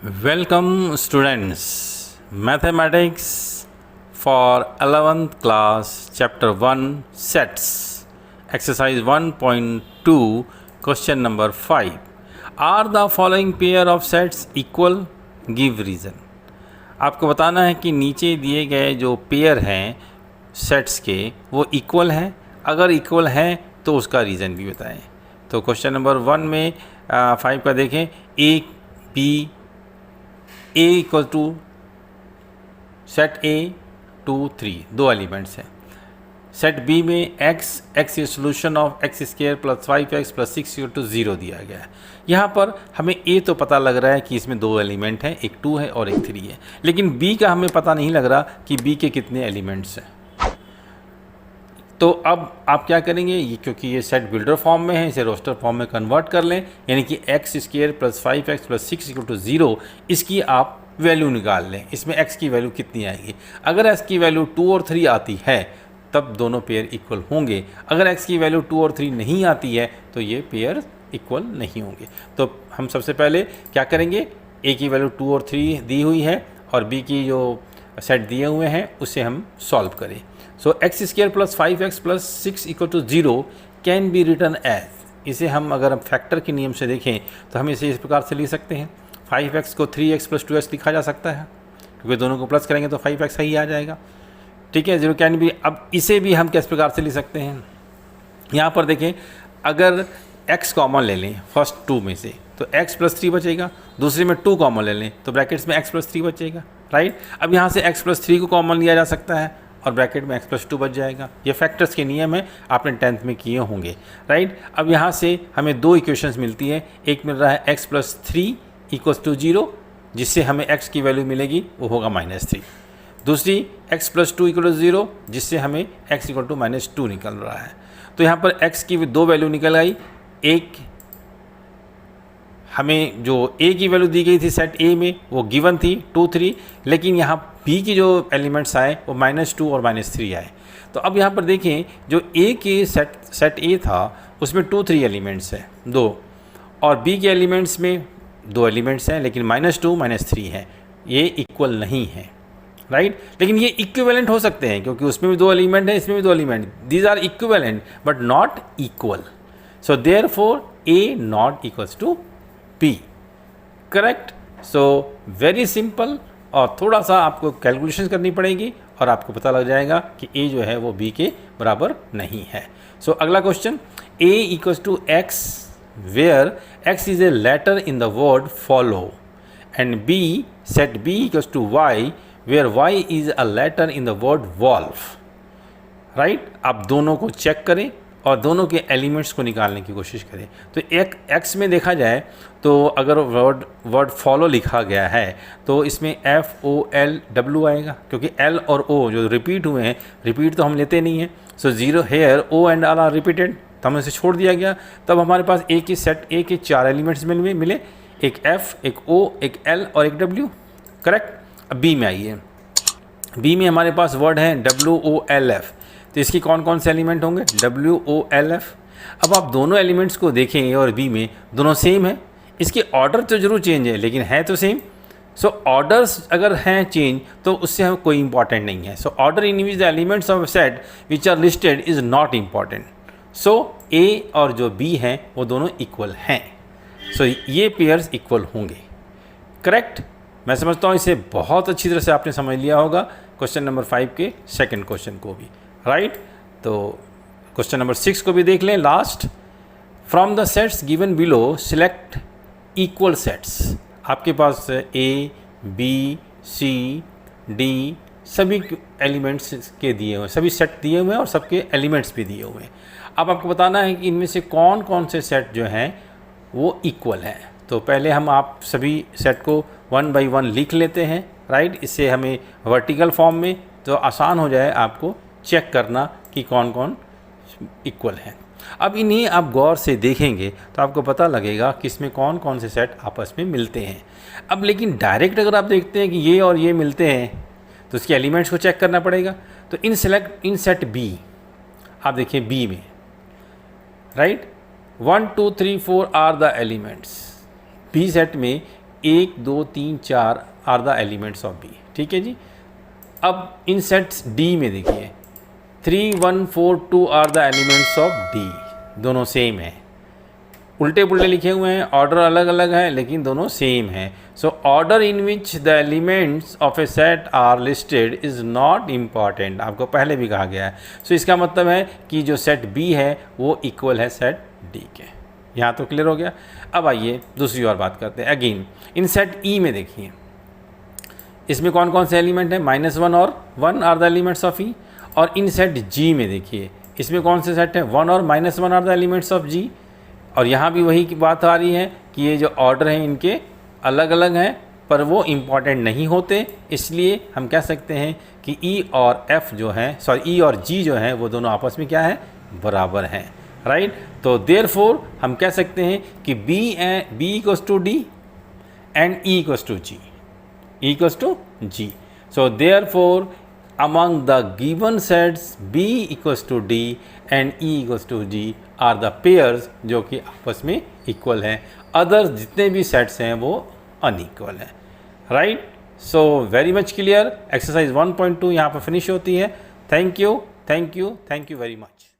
Welcome students, Mathematics for 11th class, Chapter 1, Sets, Exercise 1.2, Question number 5. Are the following pair of sets equal? Give reason. आपको बताना है कि नीचे दिए गए जो पेयर हैं सेट्स के वो इक्वल हैं, अगर इक्वल हैं तो उसका रीज़न भी बताएं। तो क्वेश्चन नंबर 1 में 5 का देखें, A B A equal to set A 2 3 दो एलिमेंट्स हैं। सेट बी में x is solution of x square plus 5x plus 6 equal to 0 दिया गया है। यहाँ पर हमें a तो पता लग रहा है कि इसमें दो एलिमेंट हैं, एक 2 है और एक 3 है, लेकिन b का हमें पता नहीं लग रहा कि b के कितने एलिमेंट्स हैं। तो अब आप क्या करेंगे, ये क्योंकि ये सेट बिल्डर फॉर्म में है, इसे रोस्टर फॉर्म में कन्वर्ट कर लें, यानी कि x square plus 5x plus 6 equal to 0, इसकी आप वैल्यू निकाल लें। इसमें x की वैल्यू कितनी आएगी? अगर x की वैल्यू 2 और 3 आती है तब दोनों पेयर इक्वल होंगे। अगर x की वैल्यू 2 और 3 नहीं आती है तो ये पेयर इक्वल नहीं होंगे। तो हम सबसे पहले क्या करेंगे, a की वैल्यू 2 और 3 दी हुई है और b की जो सेट दिए हुए हैं उसे हम सॉल्व करें। So x square plus 5x plus 6 equal to 0 can be written as, इसे हम अगर हम फैक्टर के नियम से देखें तो हम इसे इस प्रकार से लिख सकते हैं। 5x को 3x प्लस 2x लिखा जा सकता है, क्योंकि दोनों को प्लस करेंगे तो 5x ही आ जाएगा। ठीक है, 0 कैन बी। अब इसे भी हम किस प्रकार से लिख सकते हैं, यहाँ पर देखें, अगर x कॉमन ले लें फर्स्ट 2 में से तो x प्लस 3 बचेगा, दूसरे में 2 कॉमन ले लें तो ब्रैकेट्स में x प्लस 3 बचेगा। राइट, अब यहाँ से x प्लस 3 को कॉमन लिया जा सकता है और ब्रैकेट में x प्लस 2 बच जाएगा। ये फैक्टर्स के नियम है, आपने 10th में किए होंगे। राइट, अब यहाँ से हमें दो इक्वेशंस मिलती है, एक मिल रहा है x प्लस 3 इक्वल्स टू 0, जिससे हमें x की वैल्यू मिलेगी वो होगा -3। दूसरी x प्लस 2 इक्वल टू 0, जिससे हमें x इक्वल टू -2 निकल रहा है। तो यहाँ पर x की दो वैल्यू निकल आई, एक हमें जो a की वैल्यू दी गई थी सेट a में वो गिवन थी 2 3, लेकिन यहाँ b की जो एलिमेंट्स आए वो -2 और -3 आए। तो अब यहाँ पर देखें, जो a के सेट a था उसमें 2 3 एलिमेंट्स हैं दो, और b के एलिमेंट्स में दो एलिमेंट्स हैं लेकिन -2 -3 है, ये इक्वल नहीं है। राइट, लेकिन ये इक्विवेलेंट हो सकते हैं क्योंकि उसमें भी दो एलिमेंट हैं, इसमें भी दो element, these are equivalent but not equal. So therefore a not equals to b। Correct. So very simple, और थोड़ा सा आपको कैलकुलेशन करनी पड़ेगी और आपको पता लग जाएगा कि a जो है वो b के बराबर नहीं है। सो अगला question, a equals to x where x is a letter in the word follow, and b set b equals to y where y is a letter in the word wolf। Right, आप दोनों को check करें और दोनों के elements को निकालने की कोशिश करें। तो एक x में देखा जाए तो अगर वर्ड फॉलो लिखा गया है तो इसमें FOLW आएगा, क्योंकि L और O जो रिपीट हुए हैं, रिपीट तो हम लेते नहीं हैं। So 0 here, O and R are repeated, तो हमें इसे छोड़ दिया गया। तब हमारे पास A की सेट A के 4 एलिमेंट्स मिले, एक F, एक O, एक L और एक W। करेक्ट। अब B में आइए, B में हमारे पास वर्ड है WOLF, तो इसकी कौन कौन से एलिमेंट होंगे, WOLF। अब आप दोनों एलिमेंट्स को देखें A और B में, दोनों सेम है, इसके ऑर्डर तो जरूर चेंज है लेकिन है तो सेम। सो ऑर्डर्स अगर हैं चेंज तो उससे हमें कोई इंपॉर्टेंट नहीं है। So order in which the elements of set which are listed is not important. So A और जो B हैं वो दोनों इक्वल हैं। सो ये पेयर्स इक्वल होंगे। करेक्ट। मैं समझता हूँ इसे बहुत अच्छी तरह से आपने समझ लिया होगा क्वेश्चन नंबर 5 के सेकंड क्वेश्चन को भी। राइट, तो क्वेश्चन नंबर 6 को भी देख लें last. From the sets given below select equal sets. आपके पास A B C D सभी एलिमेंट्स के दिए हुए, सभी सेट दिए हुए हैं और सबके एलिमेंट्स भी दिए हुए हैं। अब आपको बताना है कि इनमें से कौन कौन से सेट जो हैं वो इक्वल हैं। तो पहले हम आप सभी सेट को 1 बाई 1 लिख लेते हैं। राइट, इससे हमें वर्टिकल फॉर्म में तो आसान हो जाए आपको चेक करना कि कौन कौन इक्वल हैं। अब इन्हें आप गौर से देखेंगे तो आपको पता लगेगा कि इसमें कौन कौन से सेट आपस में मिलते हैं। अब लेकिन डायरेक्ट अगर आप देखते हैं कि ये और ये मिलते हैं तो उसके एलिमेंट्स को चेक करना पड़ेगा। तो इन सेट B, आप देखिए B में, right, 1 2 3 4 are the elements. B set में 1 2 3 4 are the elements of B. ठीक है जी। अब इन सेट्स डी में देखिए 3 1 4 2 are the elements of D, दोनों सेम है। उल्टे पुल्टे लिखे हुए हैं, ऑर्डर अलग अलग है लेकिन दोनों सेम है। So order in which the elements of a set are listed is not important, आपको पहले भी कहा गया है। सो इसका मतलब है कि जो सेट बी है वो इक्वल है सेट डी के। यहाँ तो क्लियर हो गया। अब आइए दूसरी और बात करते हैं। अगेन इन सेट ई में देखिए, इसमें कौन कौन से एलिमेंट हैं, -1 और 1 आर द एलिमेंट्स ऑफ ई। और इन सेट जी में देखिए, इसमें कौन से सेट हैं, 1 और -1 आर द एलिमेंट्स ऑफ जी। और यहाँ भी वही की बात आ रही है कि ये जो ऑर्डर हैं इनके अलग अलग हैं पर वो इम्पॉर्टेंट नहीं होते, इसलिए हम कह सकते हैं कि ई और एफ जो हैं, सॉरी ई और जी जो हैं वो दोनों आपस में क्या है, बराबर हैं। राइट। तो देयरफॉर हम कह सकते हैं कि B equals to D and E equals to G, E equals to G. So therefore among the given sets B equals to D and E equals to G are the pairs जो कि आपस में equal हैं। Other जितने भी sets हैं वो unequal हैं। Right. So very much clear. Exercise 1.2 यहाँ पर फिनिश होती है। Thank you very much.